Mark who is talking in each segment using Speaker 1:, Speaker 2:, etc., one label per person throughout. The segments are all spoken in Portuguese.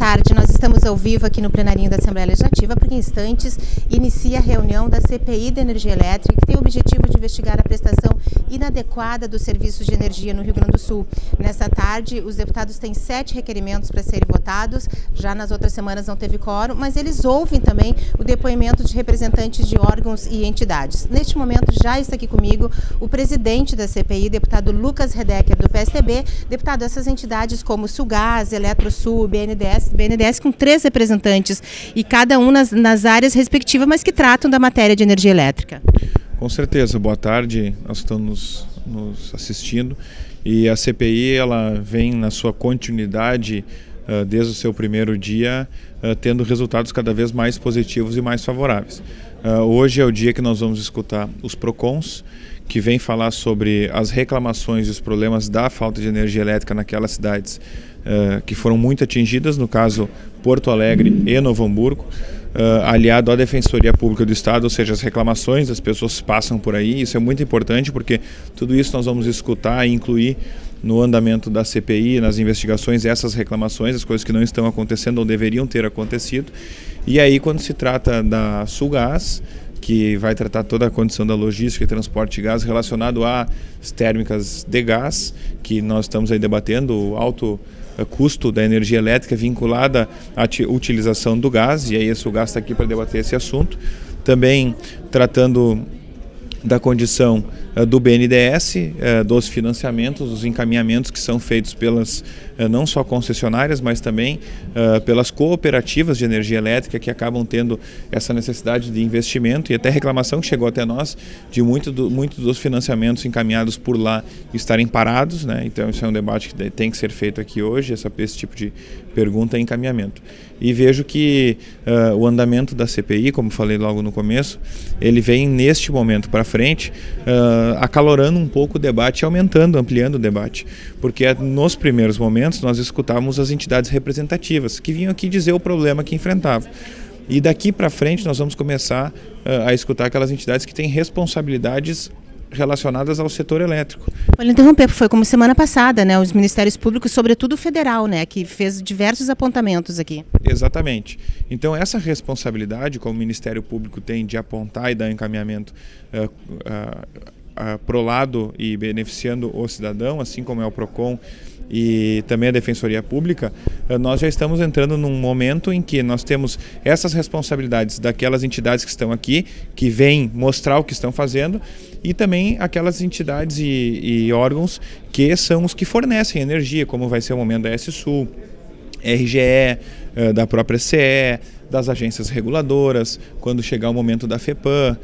Speaker 1: tarde, nós estamos ao vivo aqui no plenarinho da Assembleia Legislativa, porque em instantes inicia a reunião da CPI da Energia Elétrica, que tem o objetivo de investigar a prestação inadequada dos serviços de energia no Rio Grande do Sul. Nessa tarde, os deputados têm 7 requerimentos para serem votados, já nas outras semanas não teve quórum, mas eles ouvem também o depoimento de representantes de órgãos e entidades. Neste momento já está aqui comigo o presidente da CPI, deputado Lucas Redecker, do PSDB. Deputado, essas entidades como Sulgás, Eletrosul, BNDES com 3 representantes e cada um nas áreas respectivas, mas que tratam da matéria de energia elétrica.
Speaker 2: Com certeza, boa tarde, nós estamos nos assistindo e a CPI ela vem na sua continuidade desde o seu primeiro dia, tendo resultados cada vez mais positivos e mais favoráveis. Hoje é o dia que nós vamos escutar os PROCONs, que vem falar sobre as reclamações e os problemas da falta de energia elétrica naquelas cidades que foram muito atingidas, no caso Porto Alegre e Novo Hamburgo, aliado à Defensoria Pública do Estado, ou seja, as reclamações das pessoas passam por aí. Isso é muito importante porque tudo isso nós vamos escutar e incluir no andamento da CPI, nas investigações, essas reclamações, as coisas que não estão acontecendo ou deveriam ter acontecido. E aí, quando se trata da Sulgás, que vai tratar toda a condição da logística e transporte de gás relacionado às térmicas de gás, que nós estamos aí debatendo, o alto custo da energia elétrica vinculada à utilização do gás, e aí a Sulgás está aqui para debater esse assunto. Também tratando da condição do BNDES, dos financiamentos, dos encaminhamentos que são feitos pelas não só concessionárias, mas também pelas cooperativas de energia elétrica que acabam tendo essa necessidade de investimento, e até reclamação que chegou até nós de muitos dos financiamentos encaminhados por lá estarem parados, né? Então isso é um debate que tem que ser feito aqui hoje, esse tipo de pergunta e encaminhamento. E vejo que o andamento da CPI, como falei logo no começo, ele vem neste momento para frente, acalorando um pouco o debate, aumentando, ampliando o debate, porque nos primeiros momentos nós escutávamos as entidades representativas que vinham aqui dizer o problema que enfrentavam. E daqui para frente nós vamos começar a escutar aquelas entidades que têm responsabilidades relacionadas ao setor elétrico.
Speaker 1: Olha, interromper, foi como semana passada, né? Os Ministérios Públicos, sobretudo o federal, né? Que fez diversos apontamentos aqui.
Speaker 2: Exatamente. Então essa responsabilidade, como o Ministério Público tem de apontar e dar encaminhamento pro lado e beneficiando o cidadão, assim como é o PROCON e também a Defensoria Pública, nós já estamos entrando num momento em que nós temos essas responsabilidades daquelas entidades que estão aqui, que vêm mostrar o que estão fazendo, e também aquelas entidades e órgãos que são os que fornecem energia, como vai ser o momento da S-Sul, RGE, da própria CE, das agências reguladoras, quando chegar o momento da FEPAM,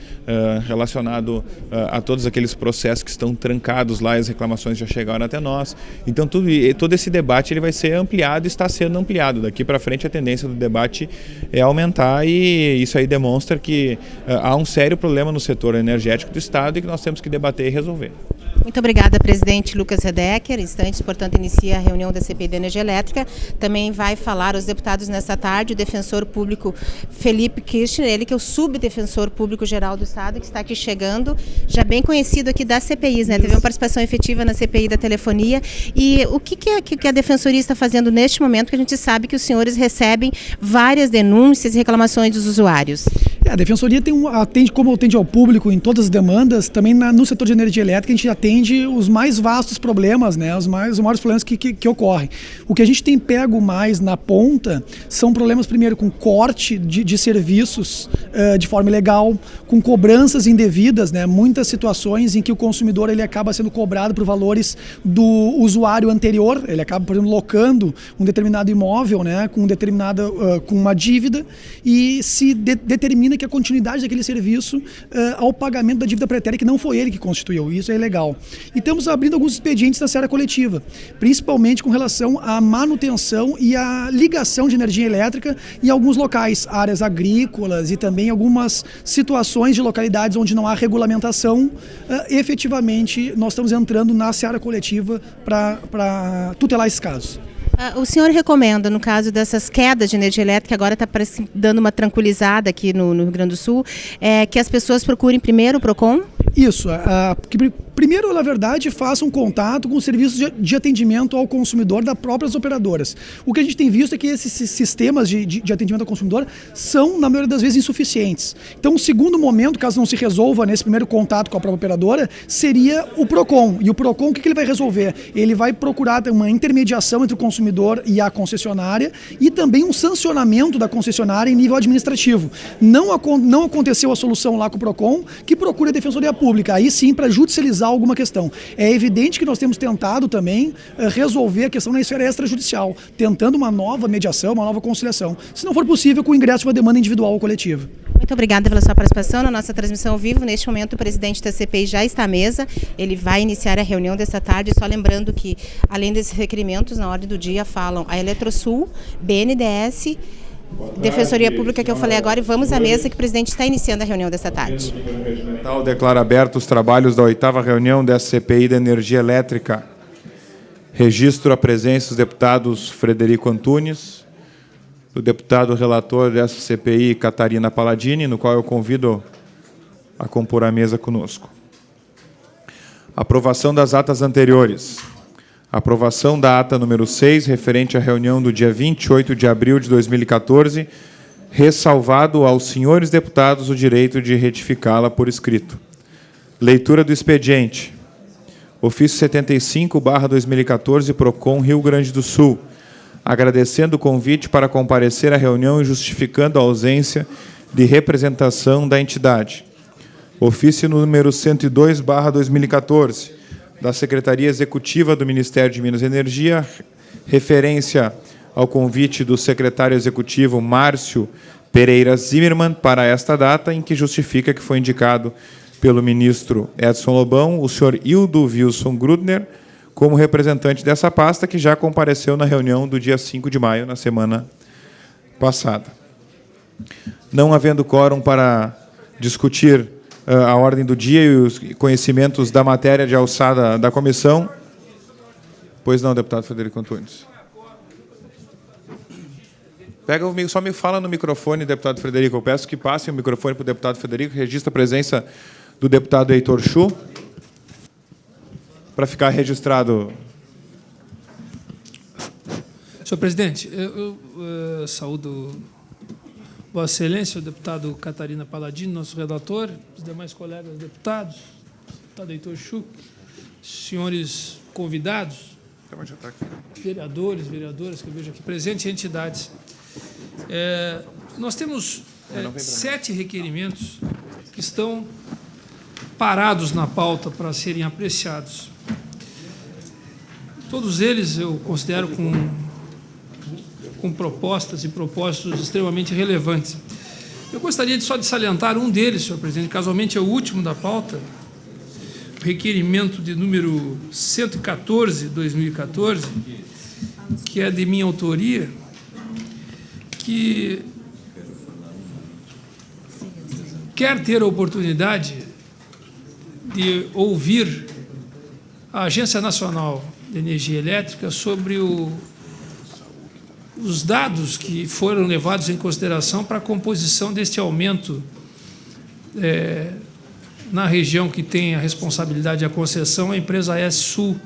Speaker 2: relacionado a todos aqueles processos que estão trancados lá e as reclamações já chegaram até nós. Então todo esse debate ele vai ser ampliado e está sendo ampliado. Daqui para frente a tendência do debate é aumentar, e isso aí demonstra que há um sério problema no setor energético do Estado e que nós temos que debater e resolver.
Speaker 1: Muito obrigada, presidente Lucas Redecker. Instantes, portanto, inicia a reunião da CPI da Energia Elétrica. Também vai falar os deputados nesta tarde, o defensor público Felipe Kirchner, ele que é o subdefensor público geral do Estado, que está aqui chegando, já bem conhecido aqui das CPIs, né? Teve uma participação efetiva na CPI da telefonia. E o que a Defensoria está fazendo neste momento, que a gente sabe que os senhores recebem várias denúncias e reclamações dos usuários?
Speaker 3: A Defensoria atende ao público em todas as demandas. Também no setor de energia elétrica a gente atende os mais vastos problemas, né? Os maiores problemas que ocorrem. O que a gente tem pego mais na ponta são problemas, primeiro, com corte de serviços de forma ilegal, com cobranças indevidas, né? Muitas situações em que o consumidor ele acaba sendo cobrado por valores do usuário anterior. Ele acaba, por exemplo, locando um determinado imóvel, né? Com uma dívida, e se determina que a continuidade daquele serviço ao pagamento da dívida pretérita, que não foi ele que constituiu. Isso é ilegal. E estamos abrindo alguns expedientes da seara coletiva, principalmente com relação à manutenção e à ligação de energia elétrica em alguns locais, áreas agrícolas e também algumas situações de localidades onde não há regulamentação. Efetivamente, nós estamos entrando na seara coletiva para tutelar esses casos.
Speaker 1: O senhor recomenda, no caso dessas quedas de energia elétrica, agora está dando uma tranquilizada aqui no Rio Grande do Sul, que as pessoas procurem primeiro o PROCON?
Speaker 3: Isso, Primeiro, na verdade, faça um contato com o serviço de atendimento ao consumidor das próprias operadoras. O que a gente tem visto é que esses sistemas de atendimento ao consumidor são, na maioria das vezes, insuficientes. Então, o segundo momento, caso não se resolva nesse primeiro contato com a própria operadora, seria o PROCON. E o PROCON, o que ele vai resolver? Ele vai procurar ter uma intermediação entre o consumidor e a concessionária e também um sancionamento da concessionária em nível administrativo. Não aconteceu a solução lá com o PROCON, que procura a Defensoria Pública, aí sim para judicializar alguma questão. É evidente que nós temos tentado também resolver a questão na esfera extrajudicial, tentando uma nova mediação, uma nova conciliação. Se não for possível, com o ingresso de uma demanda individual ou coletiva.
Speaker 1: Muito obrigada pela sua participação na nossa transmissão ao vivo. Neste momento, o presidente da CPI já está à mesa. Ele vai iniciar a reunião desta tarde. Só lembrando que, além desses requerimentos, na ordem do dia falam a Eletrosul, BNDES, Defensoria Pública, que eu falei agora, e vamos à mesa que o presidente está iniciando a reunião desta tarde.
Speaker 2: Declara abertos os trabalhos da 8ª reunião da CPI da Energia Elétrica. Registro a presença dos deputados Frederico Antunes, do deputado relator dessa CPI, Catarina Palladini, no qual eu convido a compor a mesa conosco. Aprovação das atas anteriores. Aprovação da ata número 6, referente à reunião do dia 28 de abril de 2014, ressalvado aos senhores deputados o direito de retificá-la por escrito. Leitura do expediente. Ofício 75/2014, PROCON, Rio Grande do Sul, agradecendo o convite para comparecer à reunião e justificando a ausência de representação da entidade. Ofício número 102/2014, da Secretaria Executiva do Ministério de Minas e Energia, referência ao convite do secretário executivo Márcio Pereira Zimmermann para esta data, em que justifica que foi indicado pelo ministro Edson Lobão o senhor Hildo Wilson Grudner como representante dessa pasta, que já compareceu na reunião do dia 5 de maio, na semana passada. Não havendo quórum para discutir a ordem do dia e os conhecimentos da matéria de alçada da comissão. Pois não, deputado Frederico Antunes. Só me fala no microfone, deputado Frederico. Eu peço que passe o microfone para o deputado Frederico, registre a presença do deputado Heitor Chu, para ficar registrado.
Speaker 4: Senhor presidente, eu saúdo Vossa Excelência, o deputado Catarina Palladini, nosso redator, os demais colegas deputados, deputado Heitor Chu, senhores convidados, vereadores, vereadoras que eu vejo aqui presentes e entidades. Nós temos 7 requerimentos que estão parados na pauta para serem apreciados. Todos eles eu considero com propostas e propósitos extremamente relevantes. Eu gostaria só de salientar um deles, senhor presidente, casualmente é o último da pauta, o requerimento de número 114/2014, que é de minha autoria, que quer ter a oportunidade de ouvir a Agência Nacional de Energia Elétrica sobre os dados que foram levados em consideração para a composição deste aumento na região que tem a responsabilidade da concessão, a empresa S-Sul,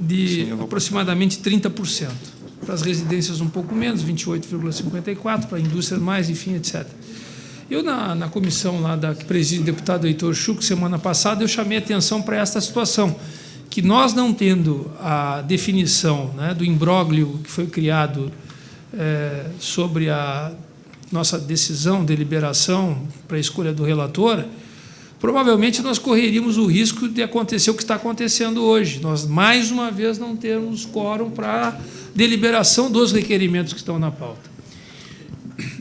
Speaker 4: de aproximadamente 30%. Para as residências um pouco menos, 28,54%, para a indústria mais, enfim, etc. Eu, na comissão lá que preside o deputado Heitor Chu, semana passada, eu chamei atenção para esta situação, que nós não tendo a definição, né, do imbróglio que foi criado sobre a nossa decisão, deliberação para a escolha do relator, provavelmente nós correríamos o risco de acontecer o que está acontecendo hoje. Nós, mais uma vez, não termos quórum para a deliberação dos requerimentos que estão na pauta.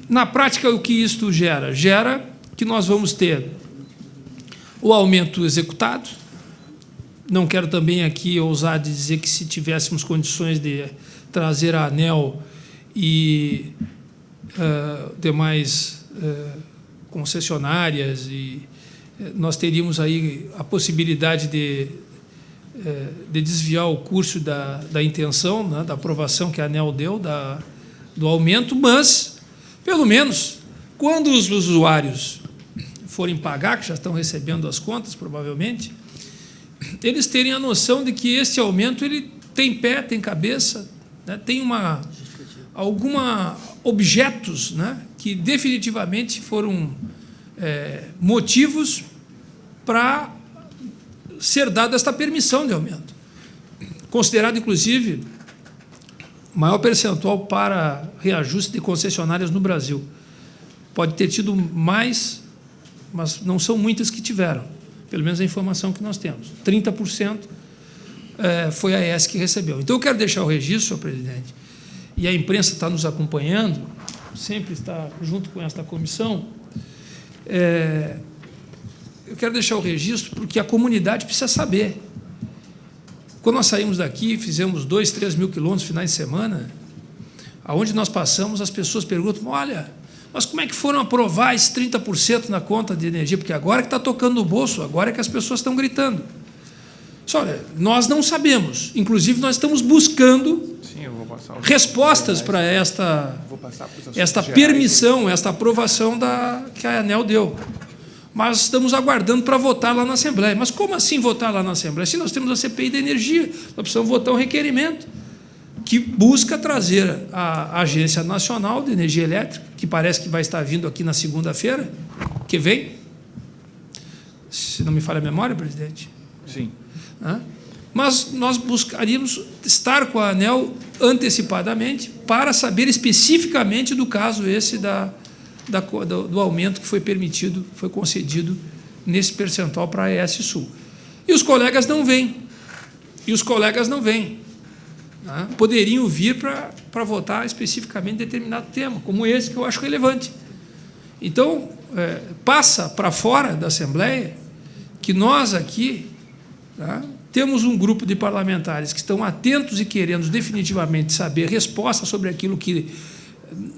Speaker 4: Na prática, o que isto gera? Gera que nós vamos ter o aumento executado. Não quero também aqui ousar dizer que, se tivéssemos condições de trazer a ANEEL e demais concessionárias, nós teríamos aí a possibilidade de desviar o curso da intenção, né, da aprovação que a ANEEL deu, do aumento, mas, pelo menos, quando os usuários forem pagar, que já estão recebendo as contas, provavelmente, eles terem a noção de que esse aumento ele tem pé, tem cabeça, né, tem objetos, né, que definitivamente foram motivos para ser dada esta permissão de aumento. Considerado, inclusive, o maior percentual para reajuste de concessionárias no Brasil. Pode ter tido mais, mas não são muitas que tiveram, pelo menos a informação que nós temos. 30% foi a ES que recebeu. Então, eu quero deixar o registro, senhor presidente, e a imprensa está nos acompanhando, sempre está junto com esta comissão. Eu quero deixar o registro porque a comunidade precisa saber. Quando nós saímos daqui, fizemos 2, 3 mil quilômetros finais de semana, aonde nós passamos, as pessoas perguntam, olha, mas como é que foram aprovar esses 30% na conta de energia? Porque agora que está tocando no bolso, agora é que as pessoas estão gritando. Olha, nós não sabemos. Inclusive, nós estamos buscando respostas para esta permissão, esta aprovação que a ANEEL deu. Mas estamos aguardando para votar lá na Assembleia. Mas como assim votar lá na Assembleia? Se nós temos a CPI da energia, nós precisamos votar um requerimento que busca trazer a Agência Nacional de Energia Elétrica, que parece que vai estar vindo aqui na segunda-feira, que vem, se não me falha a memória, presidente.
Speaker 2: Sim.
Speaker 4: Mas nós buscaríamos estar com a ANEEL antecipadamente para saber especificamente do caso esse do aumento que foi permitido, foi concedido nesse percentual para a ES Sul. E os colegas não vêm. Poderiam vir para votar especificamente determinado tema, como esse, que eu acho relevante. Então, passa para fora da Assembleia que nós aqui temos um grupo de parlamentares que estão atentos e querendo definitivamente saber respostas sobre aquilo que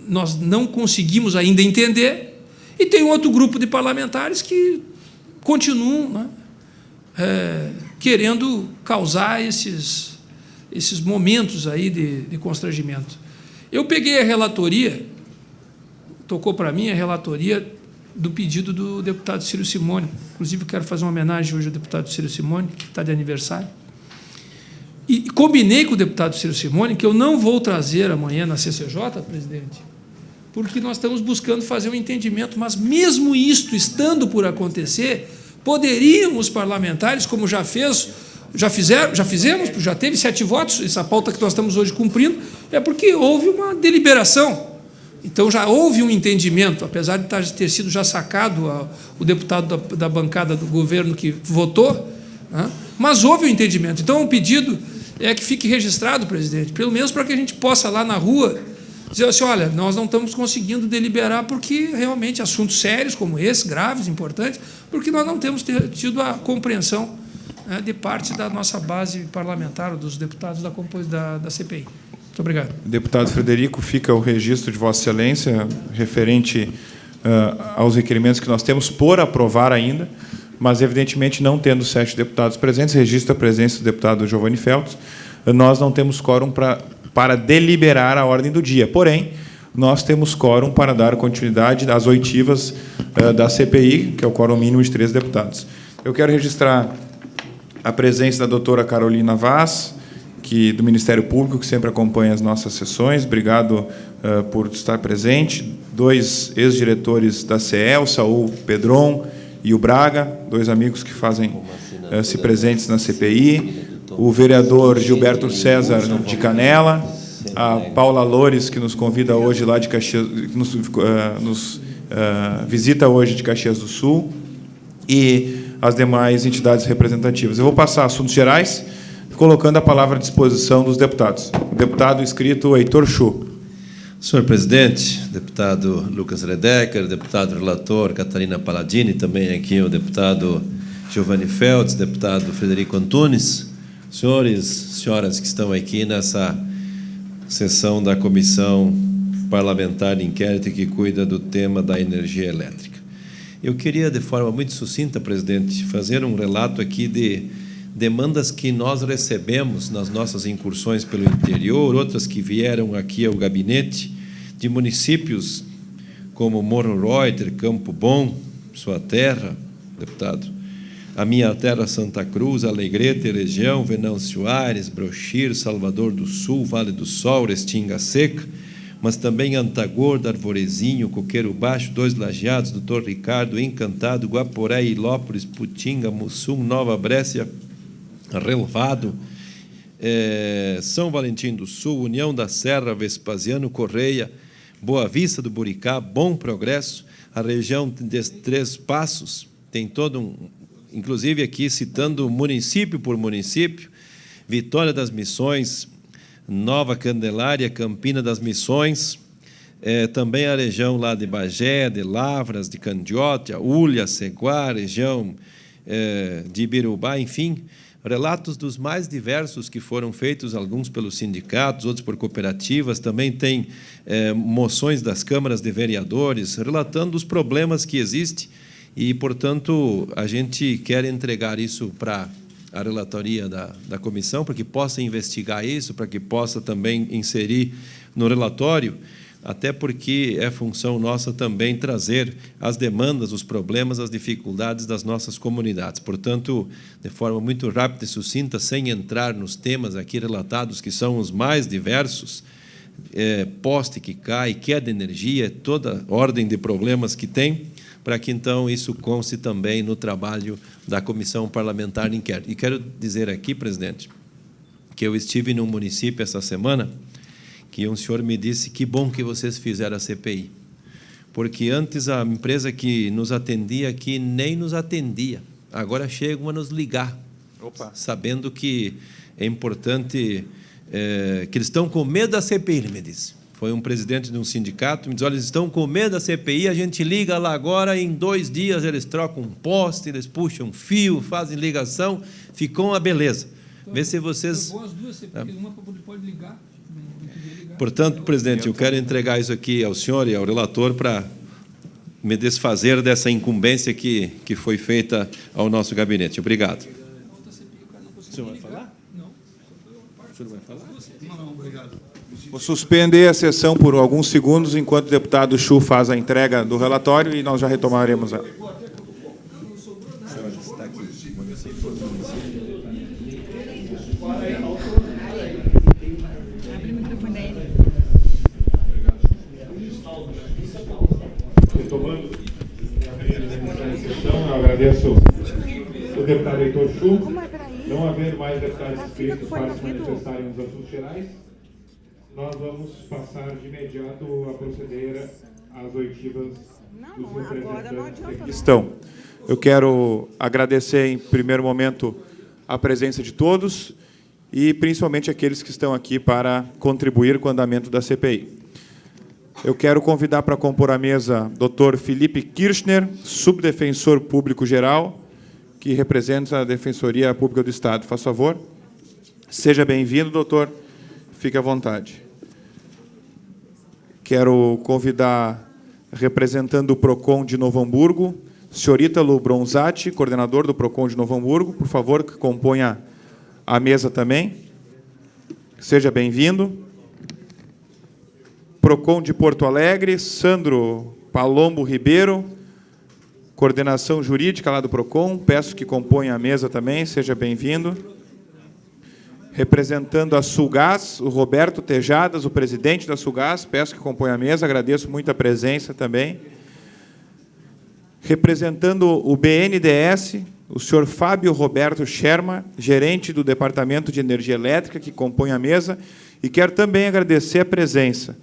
Speaker 4: nós não conseguimos ainda entender, e tem outro grupo de parlamentares que continuam querendo causar esses momentos aí de constrangimento. Eu peguei a relatoria, tocou para mim a relatoria do pedido do deputado Ciro Simone. Inclusive, quero fazer uma homenagem hoje ao deputado Ciro Simone, que está de aniversário. E combinei com o deputado Ciro Simone que eu não vou trazer amanhã na CCJ, presidente, porque nós estamos buscando fazer um entendimento, mas mesmo isto estando por acontecer, poderiam os parlamentares, como já fizemos, já teve 7 votos, essa pauta que nós estamos hoje cumprindo, é porque houve uma deliberação. Então, já houve um entendimento, apesar de ter sido já sacado o deputado da bancada do governo que votou, mas houve um entendimento. Então, o pedido é que fique registrado, presidente, pelo menos para que a gente possa, lá na rua, dizer assim, olha, nós não estamos conseguindo deliberar porque, realmente, assuntos sérios como esse, graves, importantes, porque nós não temos tido a compreensão de parte da nossa base parlamentar, dos deputados da CPI. Muito obrigado.
Speaker 2: Deputado Frederico, fica o registro de Vossa Excelência referente aos requerimentos que nós temos por aprovar ainda, mas, evidentemente, não tendo 7 deputados presentes, registra a presença do deputado Giovanni Feltz, nós não temos quórum para deliberar a ordem do dia. Porém, nós temos quórum para dar continuidade às oitivas da CPI, que é o quórum mínimo de 13 deputados. Eu quero registrar a presença da doutora Carolina Vaz, do Ministério Público, que sempre acompanha as nossas sessões. Obrigado por estar presente. 2 ex-diretores da CE, o Saul Pedron e o Braga, 2 amigos que se presentes na CPI. O vereador Gilberto César de Canela, a Paula Loures, que nos convida hoje lá de Caxias, que nos visita hoje de Caxias do Sul, e as demais entidades representativas. Eu vou passar a assuntos gerais, colocando a palavra à disposição dos deputados. O deputado inscrito Heitor Chu.
Speaker 5: Senhor presidente, deputado Lucas Redecker, deputado relator Catarina Palladini, também aqui o deputado Giovanni Feltz, deputado Frederico Antunes, senhores, senhoras que estão aqui nessa sessão da Comissão Parlamentar de Inquérito que cuida do tema da energia elétrica. Eu queria, de forma muito sucinta, presidente, fazer um relato aqui de demandas que nós recebemos nas nossas incursões pelo interior, outras que vieram aqui ao gabinete, de municípios como Morro Reuter, Campo Bom, sua terra, deputado, a minha terra Santa Cruz, Alegrete, região, Venâncio Aires, Brochir, Salvador do Sul, Vale do Sol, Restinga Seca, mas também Antagorda, Arvorezinho, Coqueiro Baixo, Dois Lajeados, Doutor Ricardo, Encantado, Guaporé, Ilópolis, Putinga, Mussum, Nova Brécia, Relvado, São Valentim do Sul, União da Serra, Vespasiano Correia, Boa Vista do Buricá, Bom Progresso, a região de Três Passos, tem todo inclusive aqui citando município por município, Vitória das Missões, Nova Candelária, Campina das Missões, também a região lá de Bagé, de Lavras, de Candiota, Ulha, Ceguá, região de Ibirubá, enfim, relatos dos mais diversos que foram feitos, alguns pelos sindicatos, outros por cooperativas, também tem moções das câmaras de vereadores, relatando os problemas que existem, e, portanto, a gente quer entregar isso para a relatoria da comissão, para que possa investigar isso, para que possa também inserir no relatório, até porque é função nossa também trazer as demandas, os problemas, as dificuldades das nossas comunidades. Portanto, de forma muito rápida e sucinta, sem entrar nos temas aqui relatados, que são os mais diversos, poste que cai, queda de energia, toda ordem de problemas que tem, para que, então, isso conste também no trabalho da Comissão Parlamentar de Inquérito. E quero dizer aqui, presidente, que eu estive num município essa semana, que um senhor me disse, que bom que vocês fizeram a CPI, porque antes a empresa que nos atendia aqui nem nos atendia, agora chegam a nos ligar, sabendo que é importante, que eles estão com medo da CPI, ele me disse. Foi um presidente de um sindicato, me disse, olha, eles estão com medo da CPI, a gente liga lá agora, em 2 dias eles trocam um poste, eles puxam fio, fazem ligação, ficou uma beleza. Vê se vocês...
Speaker 4: As duas CPI, uma pode ligar.
Speaker 5: Portanto, presidente, eu quero entregar isso aqui ao senhor e ao relator para me desfazer dessa incumbência que foi feita ao nosso gabinete. Obrigado.
Speaker 6: O senhor vai falar?
Speaker 4: Não.
Speaker 6: O senhor vai falar?
Speaker 4: Não, obrigado.
Speaker 2: Vou suspender a sessão por alguns segundos, enquanto o deputado Chu faz a entrega do relatório, e nós já retomaremos ela.
Speaker 7: Retomando a sessão, eu agradeço o deputado Heitor Chu. Não haver mais deputados inscritos para se manifestarem nos assuntos gerais, nós vamos passar de imediato a proceder às oitivas dos representantes que estão. Eu quero agradecer, em primeiro momento, a presença de todos e, principalmente, aqueles que estão aqui para contribuir com o andamento da CPI. Eu quero convidar para compor a mesa o Dr. Felipe Kirchner, subdefensor público geral, que representa a Defensoria Pública do Estado. Faz favor. Seja bem-vindo, doutor. Fique à vontade. Quero convidar, representando o PROCON de Novo Hamburgo, o senhor Ítalo Bronzatti, coordenador do PROCON de Novo Hamburgo, por favor, que componha a mesa também. Seja bem-vindo. PROCON de Porto Alegre, Sandro Palombo Ribeiro, coordenação jurídica lá do PROCON, peço que componha a mesa também, seja bem-vindo. Representando a Sulgás, o Roberto Tejadas, o presidente da Sulgás, peço que componha a mesa, agradeço muito a presença também. Representando o BNDES, o senhor Fábio Roberto Scherma, gerente do Departamento de Energia Elétrica, que compõe a mesa, e quero também agradecer a presença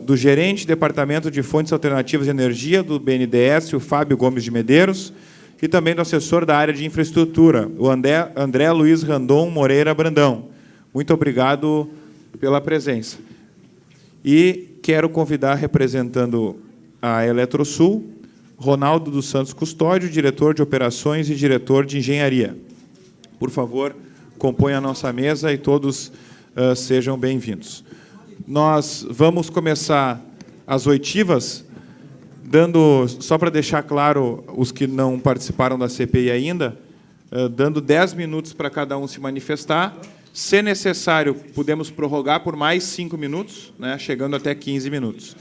Speaker 7: do gerente do Departamento de Fontes Alternativas de Energia do BNDES, o Fábio Gomes de Medeiros, e também do assessor da área de infraestrutura, o André Luiz Randon Moreira Brandão. Muito obrigado pela presença. E quero convidar, representando a Eletrosul, Ronaldo dos Santos Custódio, diretor de operações e diretor de engenharia. Por favor, componha a nossa mesa e todos sejam bem-vindos. Nós vamos começar as oitivas, só para deixar claro os que não participaram da CPI ainda, dando 10 minutos para cada um se manifestar. Se necessário, podemos prorrogar por mais 5 minutos, né, chegando até 15 minutos.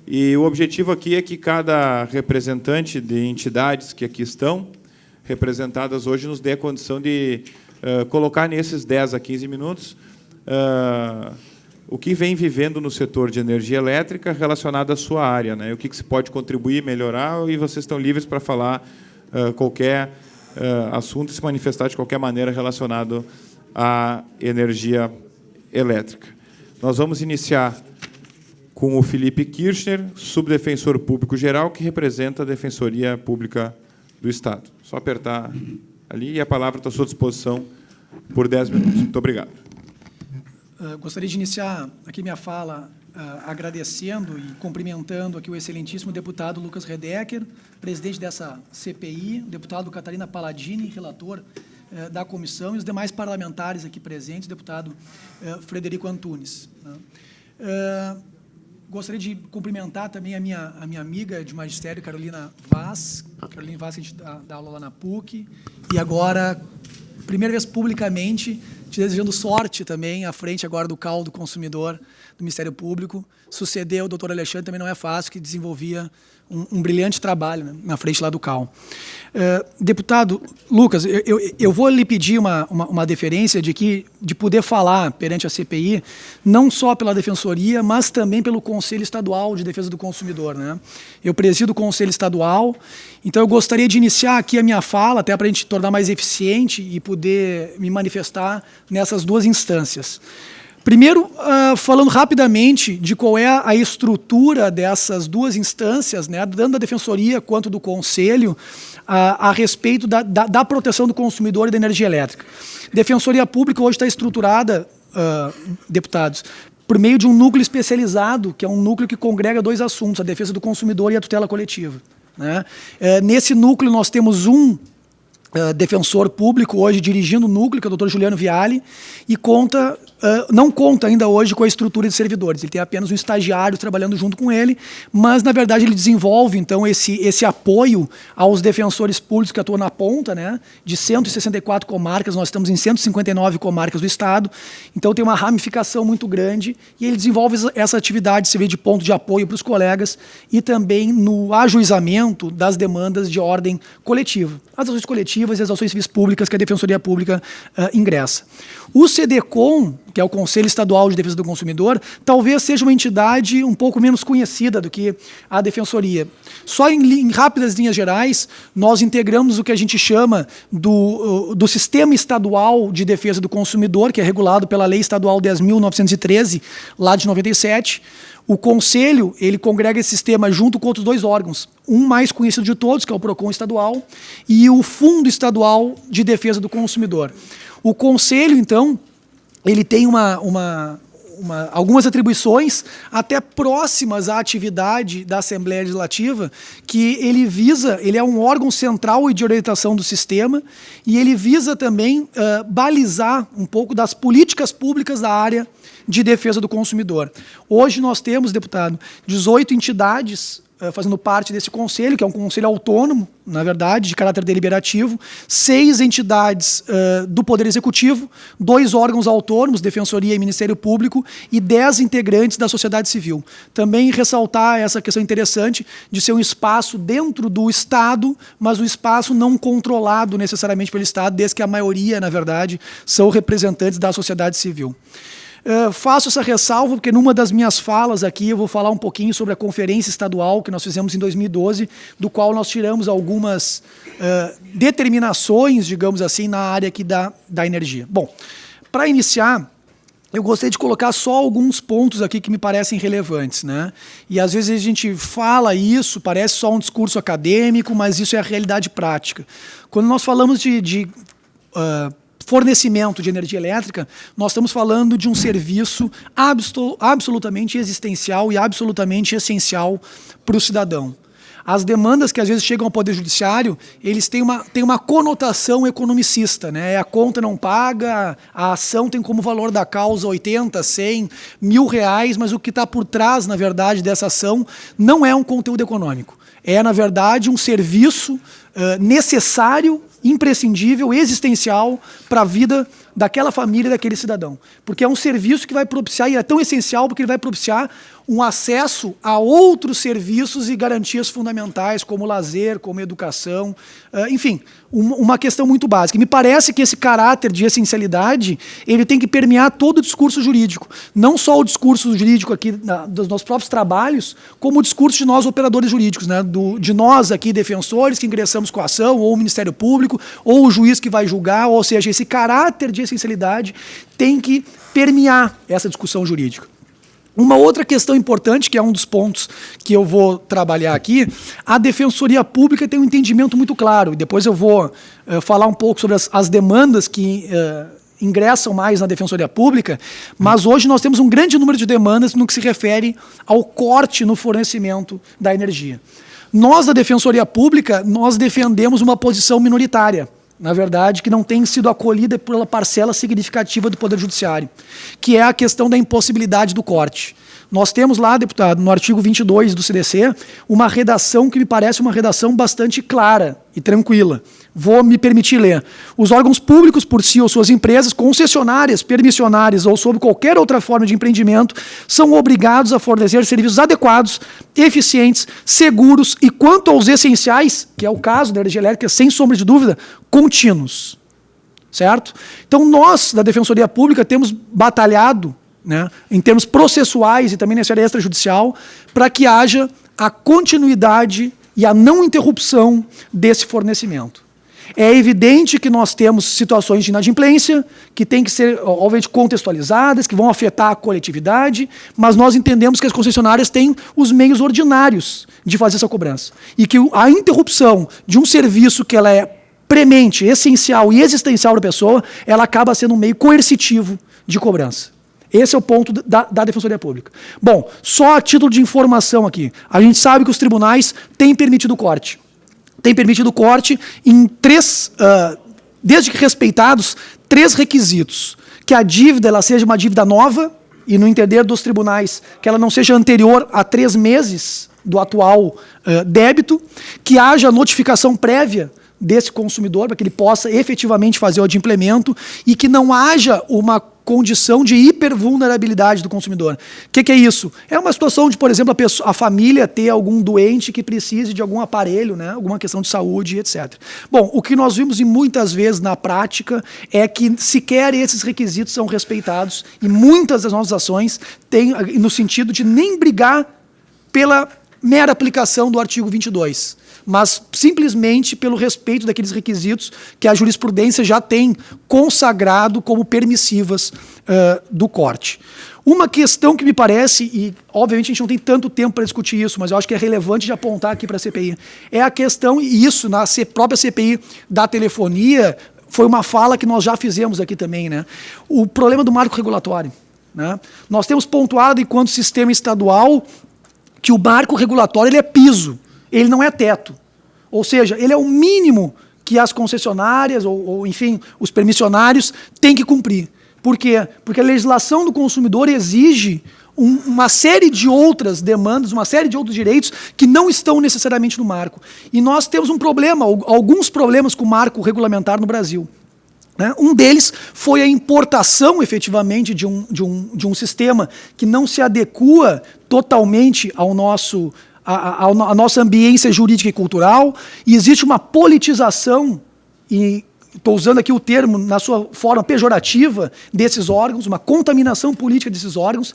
Speaker 7: E o objetivo aqui é que cada representante de entidades que aqui estão representadas hoje nos dê a condição de colocar nesses 10 a 15 minutos o que vem vivendo no setor de energia elétrica relacionado à sua área, né? O que se pode contribuir, melhorar, e vocês estão livres para falar qualquer assunto e se manifestar de qualquer maneira relacionado à energia elétrica. Nós vamos iniciar com o Felipe Kirchner, subdefensor público geral, que representa a Defensoria Pública do Estado. Só apertar ali e a palavra está à sua disposição por 10 minutos. Muito obrigado.
Speaker 3: Gostaria de iniciar aqui minha fala agradecendo e cumprimentando aqui o excelentíssimo deputado Lucas Redecker, presidente dessa CPI, o deputado Catarina Palladini, relator da comissão, e os demais parlamentares aqui presentes, o deputado Frederico Antunes. Gostaria de cumprimentar também a minha amiga de magistério, Carolina Vaz, que a gente dá aula lá na PUC, e agora, primeira vez publicamente, te desejando sorte também à frente agora do CAL do Consumidor do Ministério Público. Suceder o doutor Alexandre também não é fácil, que desenvolvia um brilhante trabalho, né, na frente lá do CAL. Deputado Lucas, eu vou lhe pedir uma deferência de poder falar perante a CPI, não só pela Defensoria, mas também pelo Conselho Estadual de Defesa do Consumidor, né? Eu presido o Conselho Estadual, então eu gostaria de iniciar aqui a minha fala, até para a gente tornar mais eficiente e poder me manifestar nessas duas instâncias. Primeiro, falando rapidamente de qual é a estrutura dessas duas instâncias, né, tanto da Defensoria quanto do Conselho, a respeito da proteção do consumidor e da energia elétrica. Defensoria Pública hoje está estruturada, deputados, por meio de um núcleo especializado, que é um núcleo que congrega dois assuntos, a defesa do consumidor e a tutela coletiva, né? Nesse núcleo nós temos um defensor público hoje dirigindo o núcleo, que é o Dr. Juliano Viale, e não conta ainda hoje com a estrutura de servidores. Ele tem apenas um estagiário trabalhando junto com ele, mas, na verdade, ele desenvolve, então, esse apoio aos defensores públicos que atuam na ponta, né? De 164 comarcas, nós estamos em 159 comarcas do Estado, então tem uma ramificação muito grande, e ele desenvolve essa atividade, se vê de ponto de apoio para os colegas, e também no ajuizamento das demandas de ordem coletiva. As ações coletivas e as ações civis públicas que a Defensoria Pública ingressa. O CDCOM, que é o Conselho Estadual de Defesa do Consumidor, talvez seja uma entidade um pouco menos conhecida do que a Defensoria. Só em rápidas linhas gerais, nós integramos o que a gente chama do Sistema Estadual de Defesa do Consumidor, que é regulado pela Lei Estadual 10.913, lá de 97. O Conselho, ele congrega esse sistema junto com outros dois órgãos, um mais conhecido de todos, que é o PROCON estadual, e o Fundo Estadual de Defesa do Consumidor. O Conselho, então, ele tem algumas atribuições até próximas à atividade da Assembleia Legislativa, que ele é um órgão central e de orientação do sistema, e ele visa também balizar um pouco das políticas públicas da área de defesa do consumidor. Hoje nós temos, deputado, 18 entidades fazendo parte desse conselho, que é um conselho autônomo, na verdade, de caráter deliberativo, 6 entidades do Poder Executivo, 2 órgãos autônomos, Defensoria e Ministério Público, e 10 integrantes da sociedade civil. Também ressaltar essa questão interessante de ser um espaço dentro do Estado, mas um espaço não controlado necessariamente pelo Estado, desde que a maioria, na verdade, são representantes da sociedade civil. Faço essa ressalva porque numa das minhas falas aqui eu vou falar um pouquinho sobre a conferência estadual que nós fizemos em 2012, do qual nós tiramos algumas determinações, digamos assim, na área aqui da energia. Bom, para iniciar, eu gostaria de colocar só alguns pontos aqui que me parecem relevantes, né? E às vezes a gente fala isso, parece só um discurso acadêmico, mas isso é a realidade prática. Quando nós falamos de fornecimento de energia elétrica, nós estamos falando de um serviço absolutamente existencial e absolutamente essencial para o cidadão. As demandas que às vezes chegam ao Poder Judiciário, eles têm uma conotação economicista, né? A conta não paga, a ação tem como valor da causa 80, 100, R$1.000, mas o que está por trás, na verdade, dessa ação não é um conteúdo econômico. É, na verdade, um serviço necessário, imprescindível, existencial para a vida daquela família, daquele cidadão. Porque é um serviço que vai propiciar, e é tão essencial porque ele vai propiciar um acesso a outros serviços e garantias fundamentais, como lazer, como educação, enfim, uma questão muito básica. Me parece que esse caráter de essencialidade, ele tem que permear todo o discurso jurídico. Não só o discurso jurídico aqui dos nossos próprios trabalhos, como o discurso de nós, operadores jurídicos, né? De nós aqui, defensores, que ingressamos com a ação, ou o Ministério Público, ou o juiz que vai julgar, ou seja, esse caráter de essencialidade tem que permear essa discussão jurídica. Uma outra questão importante, que é um dos pontos que eu vou trabalhar aqui, a Defensoria Pública tem um entendimento muito claro, e depois eu vou falar um pouco sobre as demandas que ingressam mais na Defensoria Pública, mas hoje nós temos um grande número de demandas no que se refere ao corte no fornecimento da energia. Nós, da Defensoria Pública, nós defendemos uma posição minoritária, na verdade, que não tem sido acolhida pela parcela significativa do Poder Judiciário, que é a questão da impossibilidade do corte. Nós temos lá, deputado, no artigo 22 do CDC, uma redação que me parece uma redação bastante clara e tranquila. Vou me permitir ler. Os órgãos públicos, por si ou suas empresas, concessionárias, permissionárias ou sob qualquer outra forma de empreendimento, são obrigados a fornecer serviços adequados, eficientes, seguros e, quanto aos essenciais, que é o caso da energia elétrica, sem sombra de dúvida, contínuos. Certo? Então, nós, da Defensoria Pública, temos batalhado, né, em termos processuais e também na esfera extrajudicial, para que haja a continuidade e a não interrupção desse fornecimento. É evidente que nós temos situações de inadimplência, que têm que ser, obviamente, contextualizadas, que vão afetar a coletividade, mas nós entendemos que as concessionárias têm os meios ordinários de fazer essa cobrança. E que a interrupção de um serviço que ela é premente, essencial e existencial para a pessoa, ela acaba sendo um meio coercitivo de cobrança. Esse é o ponto da Defensoria Pública. Bom, só a título de informação aqui. A gente sabe que os tribunais têm permitido corte. Têm permitido corte em desde que respeitados, 3 requisitos. Que a dívida ela seja uma dívida nova, e no entender dos tribunais, que ela não seja anterior a 3 meses do atual débito, que haja notificação prévia desse consumidor, para que ele possa efetivamente fazer o adimplemento, e que não haja uma condição de hipervulnerabilidade do consumidor. O que é isso? É uma situação de, por exemplo, a família ter algum doente que precise de algum aparelho, né, alguma questão de saúde, etc. Bom, o que nós vimos e muitas vezes na prática é que sequer esses requisitos são respeitados e muitas das nossas ações têm no sentido de nem brigar pela mera aplicação do artigo 22, mas simplesmente pelo respeito daqueles requisitos que a jurisprudência já tem consagrado como permissivas do corte. Uma questão que me parece, e obviamente a gente não tem tanto tempo para discutir isso, mas eu acho que é relevante de apontar aqui para a CPI, é a questão, e isso na própria CPI da telefonia, foi uma fala que nós já fizemos aqui também, né? O problema do marco regulatório, né? Nós temos pontuado, enquanto sistema estadual, que o marco regulatório ele é piso, ele não é teto. Ou seja, ele é o mínimo que as concessionárias ou enfim, os permissionários têm que cumprir. Por quê? Porque a legislação do consumidor exige uma série de outras demandas, uma série de outros direitos que não estão necessariamente no marco. E nós temos um problema, alguns problemas com o marco regulamentar no Brasil. Um deles foi a importação, efetivamente, de um sistema que não se adequa totalmente ao a nossa ambiência jurídica e cultural, e existe uma politização, e estou usando aqui o termo na sua forma pejorativa, desses órgãos, uma contaminação política desses órgãos,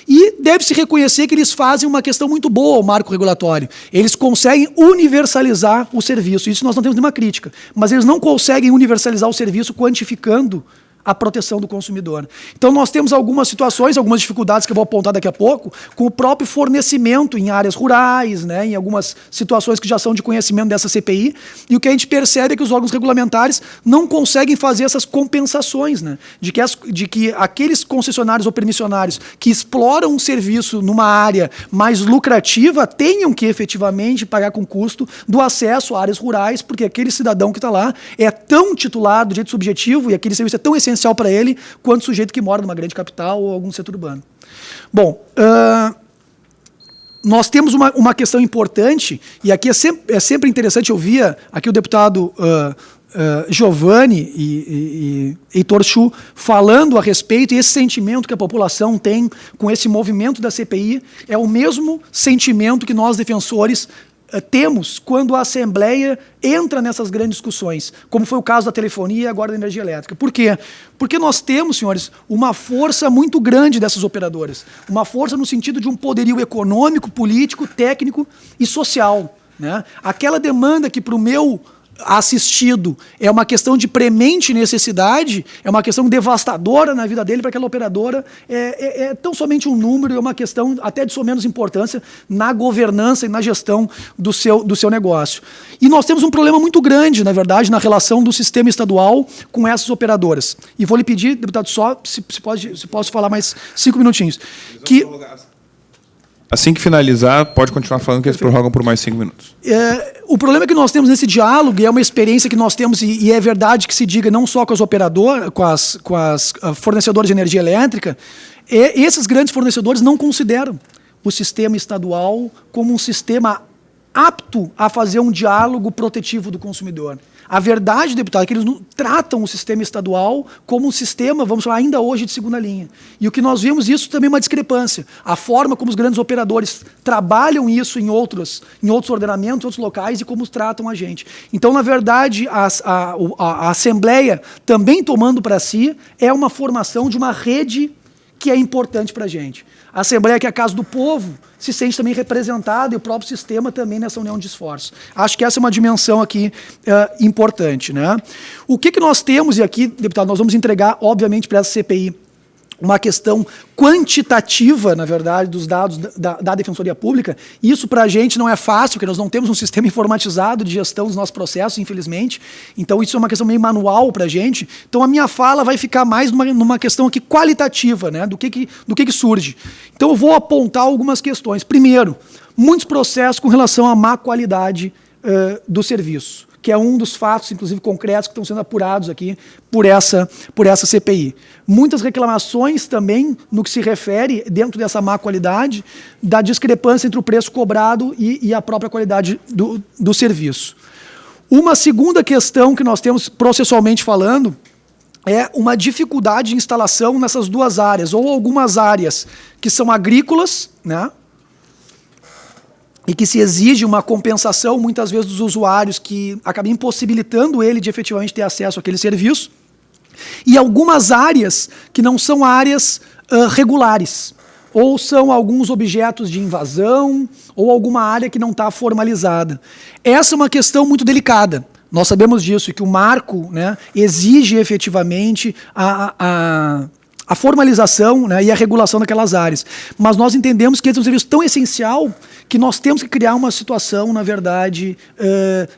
Speaker 3: e deve-se reconhecer que eles fazem uma questão muito boa ao marco regulatório. Eles conseguem universalizar o serviço, isso nós não temos nenhuma crítica, mas eles não conseguem universalizar o serviço quantificando a proteção do consumidor. Então nós temos algumas situações, algumas dificuldades que eu vou apontar daqui a pouco, com o próprio fornecimento em áreas rurais, né, em algumas situações que já são de conhecimento dessa CPI, e o que a gente percebe é que os órgãos regulamentares não conseguem fazer essas compensações, né, de que aqueles concessionários ou permissionários que exploram um serviço numa área mais lucrativa tenham que efetivamente pagar com custo do acesso a áreas rurais, porque aquele cidadão que está lá é tão titulado de direito subjetivo e aquele serviço é tão essencial para ele, quanto o sujeito que mora numa grande capital ou algum setor urbano. Bom, nós temos uma questão importante, e aqui é sempre interessante, eu via aqui o deputado Giovanni e Heitor Chu falando a respeito, e esse sentimento que a população tem com esse movimento da CPI é o mesmo sentimento que nós, defensores, temos quando a Assembleia entra nessas grandes discussões, como foi o caso da telefonia e agora da energia elétrica. Por quê? Porque nós temos, senhores, uma força muito grande dessas operadoras, uma força no sentido de um poderio econômico, político, técnico e social, né? Aquela demanda que para o meu assistido é uma questão de premente necessidade, é uma questão devastadora na vida dele, para aquela operadora é tão somente um número, é uma questão até de sua menos importância na governança e na gestão do seu negócio. E nós temos um problema muito grande, na verdade, na relação do sistema estadual com essas operadoras. E vou lhe pedir, deputado, só se posso falar mais 5 minutinhos. Que
Speaker 2: assim que finalizar, pode continuar falando que eles prorrogam por mais 5 minutos.
Speaker 3: O problema que nós temos nesse diálogo, e é uma experiência que nós temos, e é verdade que se diga não só com as operadoras, com as fornecedoras de energia elétrica, esses grandes fornecedores não consideram o sistema estadual como um sistema apto a fazer um diálogo protetivo do consumidor. A verdade, deputado, é que eles não tratam o sistema estadual como um sistema, vamos falar, ainda hoje de segunda linha. E o que nós vimos, isso também é uma discrepância. A forma como os grandes operadores trabalham isso em outros ordenamentos, outros locais, e como tratam a gente. Então, na verdade, a Assembleia, também tomando para si, é uma formação de uma rede que é importante para a gente. A Assembleia, que é a casa do povo, se sente também representada, e o próprio sistema também nessa união de esforços. Acho que essa é uma dimensão aqui importante, né? O que nós temos, e aqui, deputado, nós vamos entregar, obviamente, para essa CPI, uma questão quantitativa, na verdade, dos dados da Defensoria Pública. Isso para a gente não é fácil, porque nós não temos um sistema informatizado de gestão dos nossos processos, infelizmente. Então isso é uma questão meio manual para a gente. Então a minha fala vai ficar mais numa questão aqui qualitativa, né, do que surge. Então eu vou apontar algumas questões. Primeiro, muitos processos com relação à má qualidade do serviço, que é um dos fatos, inclusive concretos, que estão sendo apurados aqui por essa CPI. Muitas reclamações também no que se refere, dentro dessa má qualidade, da discrepância entre o preço cobrado e a própria qualidade do serviço. Uma segunda questão que nós temos, processualmente falando, é uma dificuldade de instalação nessas duas áreas, ou algumas áreas que são agrícolas, né, e que se exige uma compensação, muitas vezes, dos usuários, que acaba impossibilitando ele de efetivamente ter acesso àquele serviço, e algumas áreas que não são áreas regulares, ou são alguns objetos de invasão, ou alguma área que não está formalizada. Essa é uma questão muito delicada. Nós sabemos disso, que o marco, né, exige efetivamente a formalização, né, e a regulação daquelas áreas. Mas nós entendemos que esse é um serviço tão essencial que nós temos que criar uma situação, na verdade,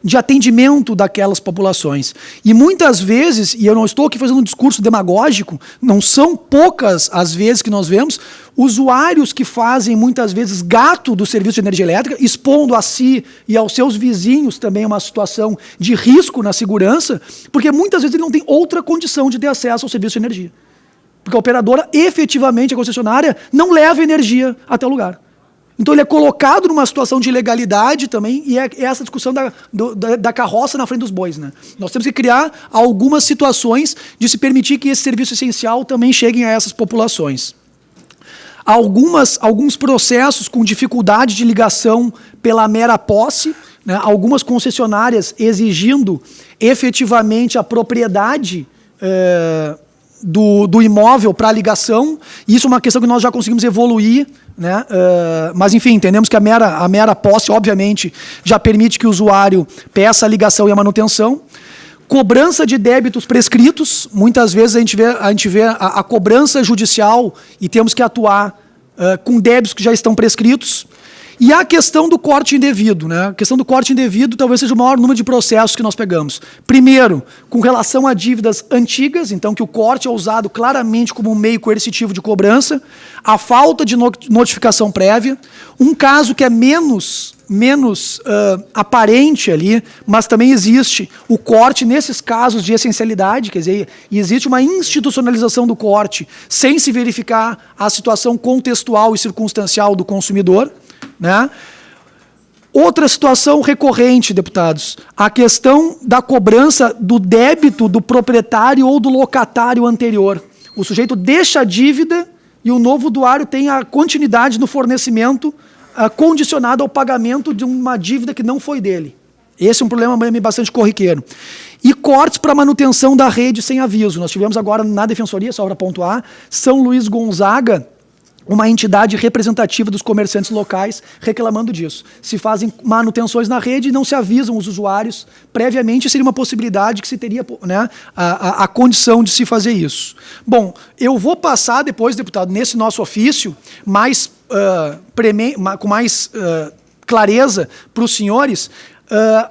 Speaker 3: de atendimento daquelas populações. E muitas vezes, e eu não estou aqui fazendo um discurso demagógico, não são poucas as vezes que nós vemos usuários que fazem, muitas vezes, gato do serviço de energia elétrica, expondo a si e aos seus vizinhos também uma situação de risco na segurança, porque muitas vezes ele não tem outra condição de ter acesso ao serviço de energia. Porque a operadora, efetivamente, a concessionária, não leva energia até o lugar. Então ele é colocado numa situação de ilegalidade também, e é essa discussão da carroça na frente dos bois, né? Nós temos que criar algumas situações de se permitir que esse serviço essencial também chegue a essas populações. Alguns processos com dificuldade de ligação pela mera posse, né? Algumas concessionárias exigindo efetivamente a propriedade do imóvel para a ligação. Isso é uma questão que nós já conseguimos evoluir, né? Mas, enfim, entendemos que a mera posse, obviamente, já permite que o usuário peça a ligação e a manutenção. Cobrança de débitos prescritos. Muitas vezes a gente vê a cobrança judicial e temos que atuar com débitos que já estão prescritos. E a questão do corte indevido, né? A questão do corte indevido talvez seja o maior número de processos que nós pegamos. Primeiro, com relação a dívidas antigas, então que o corte é usado claramente como um meio coercitivo de cobrança, a falta de notificação prévia, um caso que é menos aparente ali, mas também existe o corte nesses casos de essencialidade, quer dizer, existe uma institucionalização do corte sem se verificar a situação contextual e circunstancial do consumidor, né? Outra situação recorrente, deputados, a questão da cobrança do débito do proprietário ou do locatário anterior. O sujeito deixa a dívida e o novo usuário tem a continuidade no fornecimento condicionado ao pagamento de uma dívida que não foi dele. Esse é um problema bastante corriqueiro. E cortes para manutenção da rede sem aviso. Nós tivemos agora na Defensoria, só para pontuar, São Luís Gonzaga, uma entidade representativa dos comerciantes locais reclamando disso. Se fazem manutenções na rede e não se avisam os usuários previamente, seria uma possibilidade que se teria, né, a condição de se fazer isso. Bom, eu vou passar depois, deputado, nesse nosso ofício, com mais clareza para os senhores,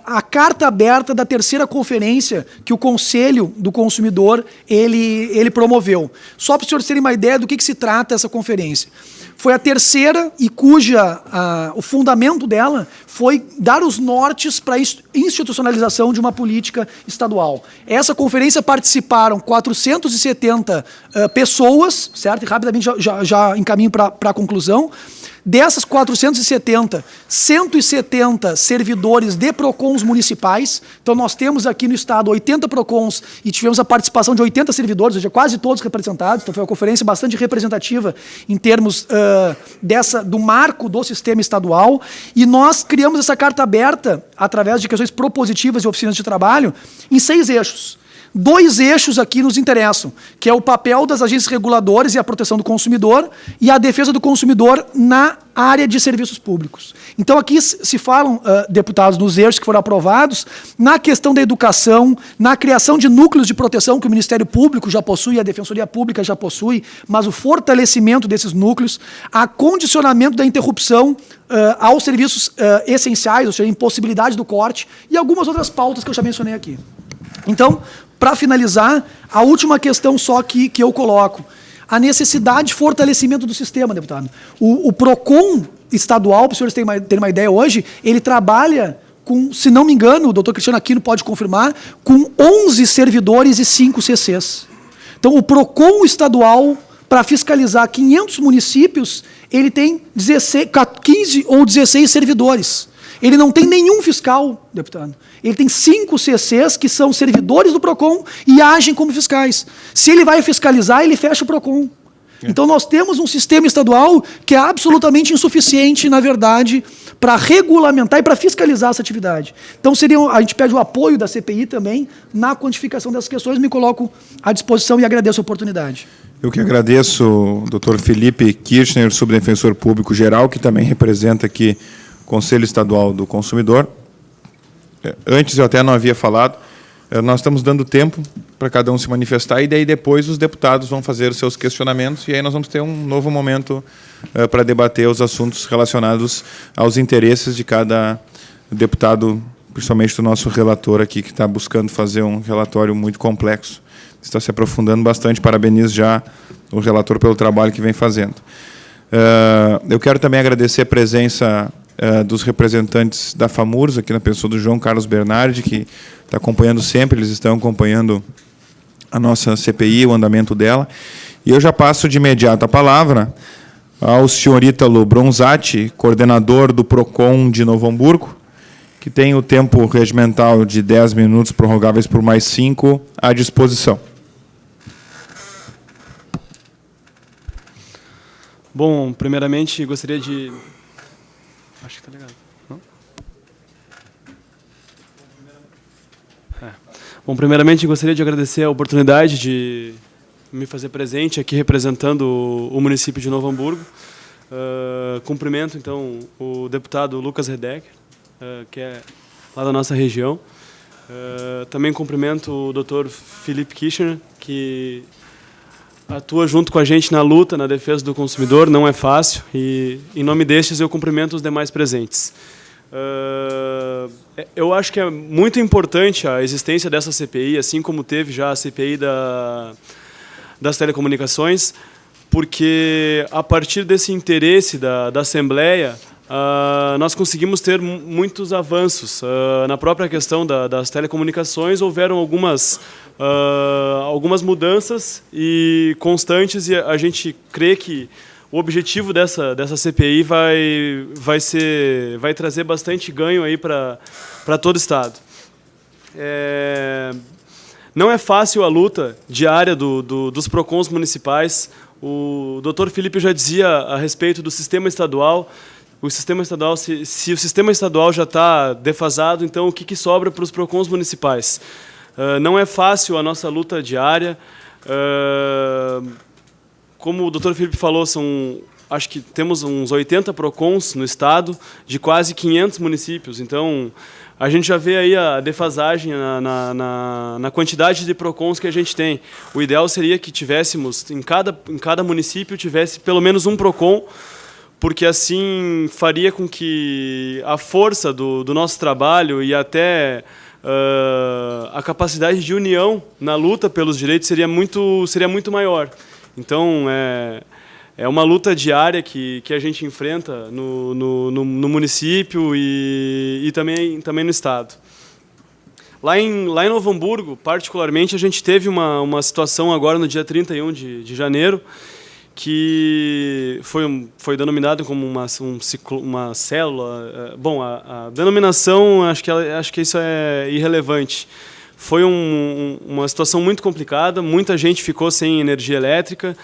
Speaker 3: a carta aberta da terceira conferência que o Conselho do Consumidor ele promoveu. Só para os senhores terem uma ideia do que se trata essa conferência. Foi a terceira e o fundamento dela foi dar os nortes para a institucionalização de uma política estadual. Essa conferência participaram 470 pessoas, certo? E rapidamente já encaminho para a conclusão. Dessas 470, 170 servidores de PROCONs municipais. Então, nós temos aqui no estado 80 PROCONs e tivemos a participação de 80 servidores, ou seja, quase todos representados. Então, foi uma conferência bastante representativa em termos do marco do sistema estadual. E nós criamos essa carta aberta, através de questões propositivas e oficinas de trabalho, em 6 eixos. 2 eixos aqui nos interessam, que é o papel das agências reguladoras e a proteção do consumidor e a defesa do consumidor na área de serviços públicos. Então, aqui se falam, deputados, nos eixos que foram aprovados, na questão da educação, na criação de núcleos de proteção que o Ministério Público já possui, a Defensoria Pública já possui, mas o fortalecimento desses núcleos, a condicionamento da interrupção aos serviços essenciais, ou seja, a impossibilidade do corte, e algumas outras pautas que eu já mencionei aqui. Então, para finalizar, a última questão só que eu coloco, a necessidade de fortalecimento do sistema, deputado. O PROCON estadual, para os senhores terem uma ideia hoje, ele trabalha com, se não me engano, o doutor Cristiano Aquino pode confirmar, com 11 servidores e 5 CCs. Então, o PROCON estadual, para fiscalizar 500 municípios, ele tem 15 ou 16 servidores. Ele não tem nenhum fiscal, deputado. Ele tem 5 CCs que são servidores do PROCON e agem como fiscais. Se ele vai fiscalizar, ele fecha o PROCON. Então, nós temos um sistema estadual que é absolutamente insuficiente, na verdade, para regulamentar e para fiscalizar essa atividade. Então, a gente pede o apoio da CPI também na quantificação dessas questões. Me coloco à disposição e agradeço a oportunidade.
Speaker 2: Eu que agradeço o doutor Felipe Kirchner, subdefensor público geral, que também representa aqui Conselho Estadual do Consumidor. Antes eu até não havia falado, nós estamos dando tempo para cada um se manifestar e daí depois os deputados vão fazer os seus questionamentos e aí nós vamos ter um novo momento para debater os assuntos relacionados aos interesses de cada deputado, principalmente do nosso relator aqui, que está buscando fazer um relatório muito complexo. Está se aprofundando bastante, parabenizo já o relator pelo trabalho que vem fazendo. Eu quero também agradecer a presença dos representantes da FAMURS, aqui na pessoa do João Carlos Bernardi, que está acompanhando sempre, eles estão acompanhando a nossa CPI, o andamento dela. E eu já passo de imediato a palavra ao senhor Ítalo Bronzatti, coordenador do PROCON de Novo Hamburgo, que tem o tempo regimental de 10 minutos, prorrogáveis por mais 5, à disposição.
Speaker 6: Bom, primeiramente, gostaria de... Acho que está ligado. Não? Bom, primeiramente, gostaria de agradecer a oportunidade de me fazer presente aqui representando o município de Novo Hamburgo. Cumprimento, então, o deputado Lucas Redecker, que é lá da nossa região. Também cumprimento o doutor Felipe Kirchner, que atua junto com a gente na luta, na defesa do consumidor, não é fácil, e em nome destes eu cumprimento os demais presentes. Eu acho que é muito importante a existência dessa CPI, assim como teve já a CPI das telecomunicações, porque a partir desse interesse da Assembleia, nós conseguimos ter muitos avanços. Na própria questão das telecomunicações, houveram algumas mudanças e constantes, e a gente crê que o objetivo dessa CPI vai trazer bastante ganho aí para todo o Estado. Não é fácil a luta diária dos PROCONs municipais. O Dr. Felipe já dizia a respeito do sistema estadual. O sistema estadual, se o sistema estadual já está defasado, então o que sobra para os PROCONs municipais? Não é fácil a nossa luta diária. Como o Dr. Felipe falou, acho que temos uns 80 PROCONs no estado, de quase 500 municípios. Então, a gente já vê aí a defasagem na quantidade de PROCONs que a gente tem. O ideal seria que tivéssemos, em cada município, tivesse pelo menos um PROCON, porque assim faria com que a força do nosso trabalho e até a capacidade de união na luta pelos direitos seria muito maior. Então, é uma luta diária que a gente enfrenta no município e também no Estado. Lá em Novo Hamburgo, particularmente, a gente teve uma situação agora no dia 31 de janeiro, que foi denominado como uma célula. Bom, a denominação, acho que isso é irrelevante. Foi uma situação muito complicada, muita gente ficou sem energia elétrica,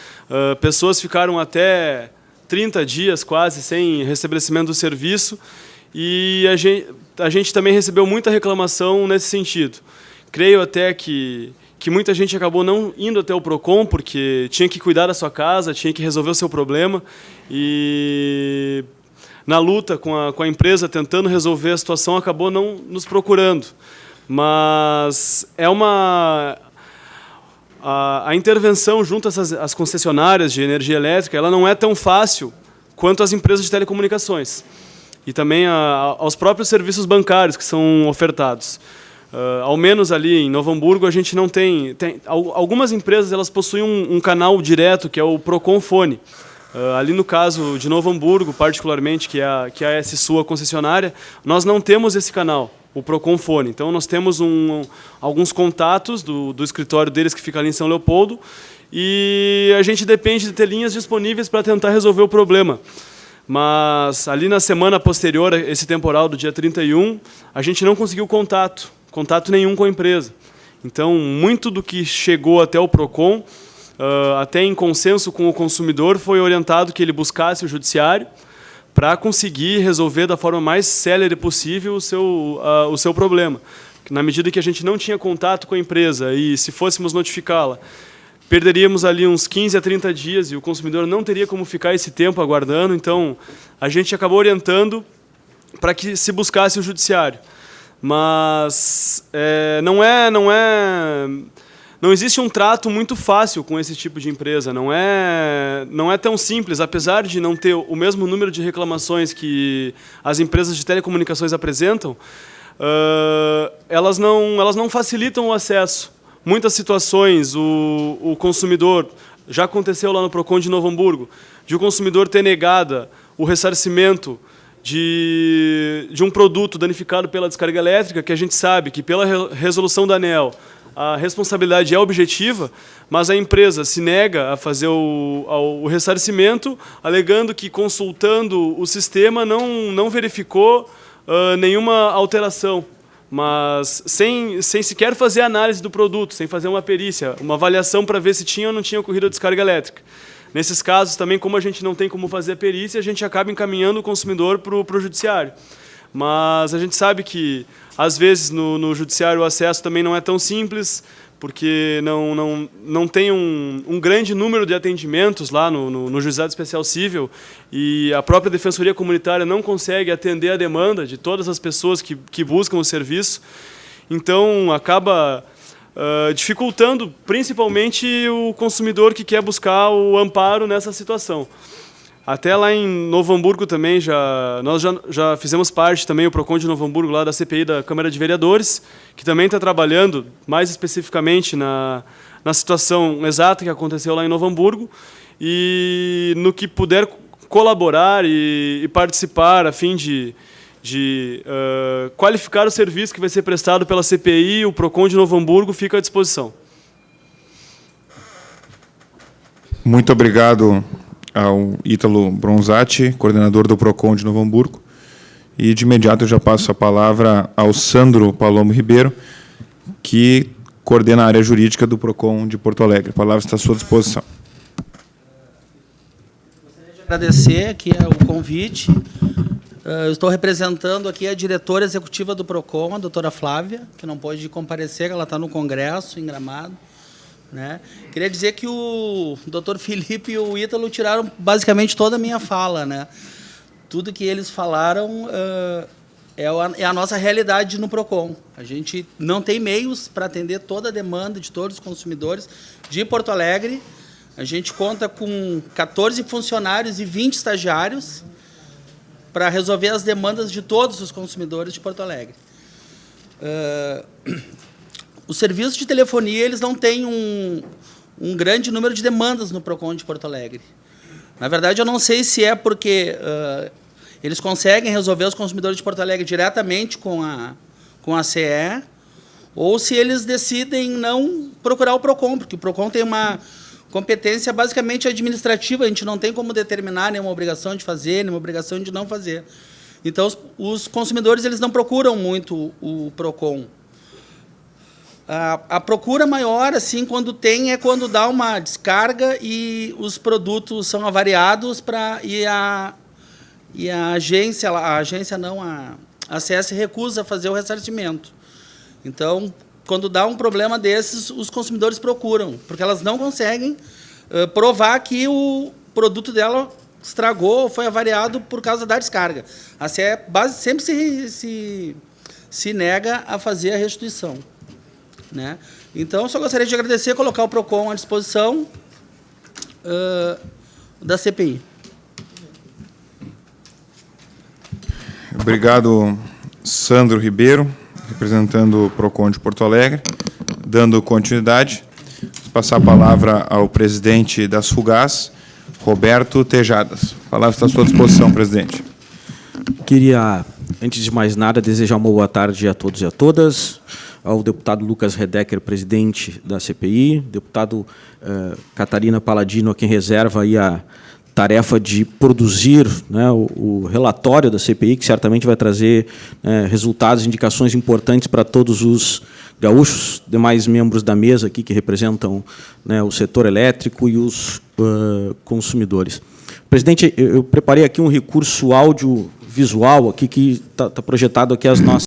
Speaker 6: pessoas ficaram até 30 dias quase sem restabelecimento do serviço, e a gente também recebeu muita reclamação nesse sentido. Creio até que muita gente acabou não indo até o PROCON, porque tinha que cuidar da sua casa, tinha que resolver o seu problema, e na luta com a empresa, tentando resolver a situação, acabou não nos procurando. Mas a intervenção junto às concessionárias de energia elétrica, ela não é tão fácil quanto as empresas de telecomunicações e também aos próprios serviços bancários que são ofertados. Ao menos ali em Novo Hamburgo a gente não tem algumas empresas, elas possuem um canal direto que é o PROCON Fone. Ali no caso de Novo Hamburgo, particularmente, que é a S-Sul, a concessionária, nós não temos esse canal, o PROCON Fone. Então, nós temos alguns contatos do escritório deles, que fica ali em São Leopoldo, e a gente depende de ter linhas disponíveis para tentar resolver o problema. Mas, ali na semana posterior a esse temporal do dia 31, a gente não conseguiu contato nenhum com a empresa. Então, muito do que chegou até o PROCON, até em consenso com o consumidor, foi orientado que ele buscasse o judiciário para conseguir resolver da forma mais célere possível o seu problema. Na medida que a gente não tinha contato com a empresa e, se fôssemos notificá-la, perderíamos ali uns 15 a 30 dias e o consumidor não teria como ficar esse tempo aguardando. Então, a gente acabou orientando para que se buscasse o judiciário. Mas não existe um trato muito fácil com esse tipo de empresa, não é tão simples, apesar de não ter o mesmo número de reclamações que as empresas de telecomunicações apresentam, elas não facilitam o acesso. Muitas situações, o consumidor, já aconteceu lá no PROCON de Novo Hamburgo, de o consumidor ter negado o ressarcimento de um produto danificado pela descarga elétrica, que a gente sabe que pela resolução da ANEEL, a responsabilidade é objetiva, mas a empresa se nega a fazer o ressarcimento, alegando que, consultando o sistema, não verificou nenhuma alteração, mas sem sequer fazer análise do produto, sem fazer uma perícia, uma avaliação para ver se tinha ou não tinha ocorrido a descarga elétrica. Nesses casos, também, como a gente não tem como fazer a perícia, a gente acaba encaminhando o consumidor para o judiciário. Mas a gente sabe que, às vezes, no judiciário o acesso também não é tão simples, porque não tem um grande número de atendimentos lá no Juizado Especial Cível, e a própria Defensoria Comunitária não consegue atender a demanda de todas as pessoas que buscam o serviço. Então, acaba dificultando, principalmente, o consumidor que quer buscar o amparo nessa situação. Até lá em Novo Hamburgo também, nós já fizemos parte também, o PROCON de Novo Hamburgo, lá da CPI da Câmara de Vereadores, que também está trabalhando mais especificamente na situação exata que aconteceu lá em Novo Hamburgo, e no que puder colaborar e participar a fim de qualificar o serviço que vai ser prestado pela CPI, o PROCON de Novo Hamburgo fica à disposição.
Speaker 7: Muito obrigado
Speaker 2: ao Ítalo Bronzatti, coordenador do PROCON de Novo Hamburgo. E, de imediato, eu já passo a palavra ao Sandro Palomo Ribeiro, que coordena a área jurídica do PROCON de Porto Alegre. A palavra está à sua disposição.
Speaker 8: Gostaria de agradecer aqui o convite. Eu estou representando aqui a diretora executiva do PROCON, a doutora Flávia, que não pôde comparecer, ela está no Congresso, em Gramado. Né? Queria dizer que o doutor Felipe e o Ítalo tiraram basicamente toda a minha fala. Né? Tudo que eles falaram é a nossa realidade no PROCON. A gente não tem meios para atender toda a demanda de todos os consumidores de Porto Alegre. A gente conta com 14 funcionários e 20 estagiários para resolver as demandas de todos os consumidores de Porto Alegre. Os serviços de telefonia eles não têm um grande número de demandas no PROCON de Porto Alegre. Na verdade, eu não sei se é porque eles conseguem resolver os consumidores de Porto Alegre diretamente com a CE, ou se eles decidem não procurar o PROCON, porque o PROCON tem uma competência basicamente administrativa, a gente não tem como determinar nenhuma obrigação de fazer, nenhuma obrigação de não fazer. Então, os consumidores eles não procuram muito o PROCON. A procura maior, assim, quando tem, é quando dá uma descarga e os produtos são avariados e a CS recusa fazer o ressarcimento. Então, quando dá um problema desses, os consumidores procuram, porque elas não conseguem provar que o produto dela estragou ou foi avariado por causa da descarga. A CE sempre se nega a fazer a restituição. Né? Então, eu só gostaria de agradecer, colocar o PROCON à disposição da CPI.
Speaker 2: Obrigado, Sandro Ribeiro, representando o PROCON de Porto Alegre. Dando continuidade, vou passar a palavra ao presidente das Fugás, Roberto Tejadas. A palavra está à sua disposição, presidente.
Speaker 9: Queria, antes de mais nada, desejar uma boa tarde a todos e a todas, ao deputado Lucas Redecker, presidente da CPI, deputado Catarina Paladino, a quem reserva aí a tarefa de produzir, né, o relatório da CPI, que certamente vai trazer resultados, indicações importantes para todos os gaúchos, demais membros da mesa aqui que representam, né, o setor elétrico e os consumidores. Presidente, eu preparei aqui um recurso audiovisual aqui que está projetado aqui as nossas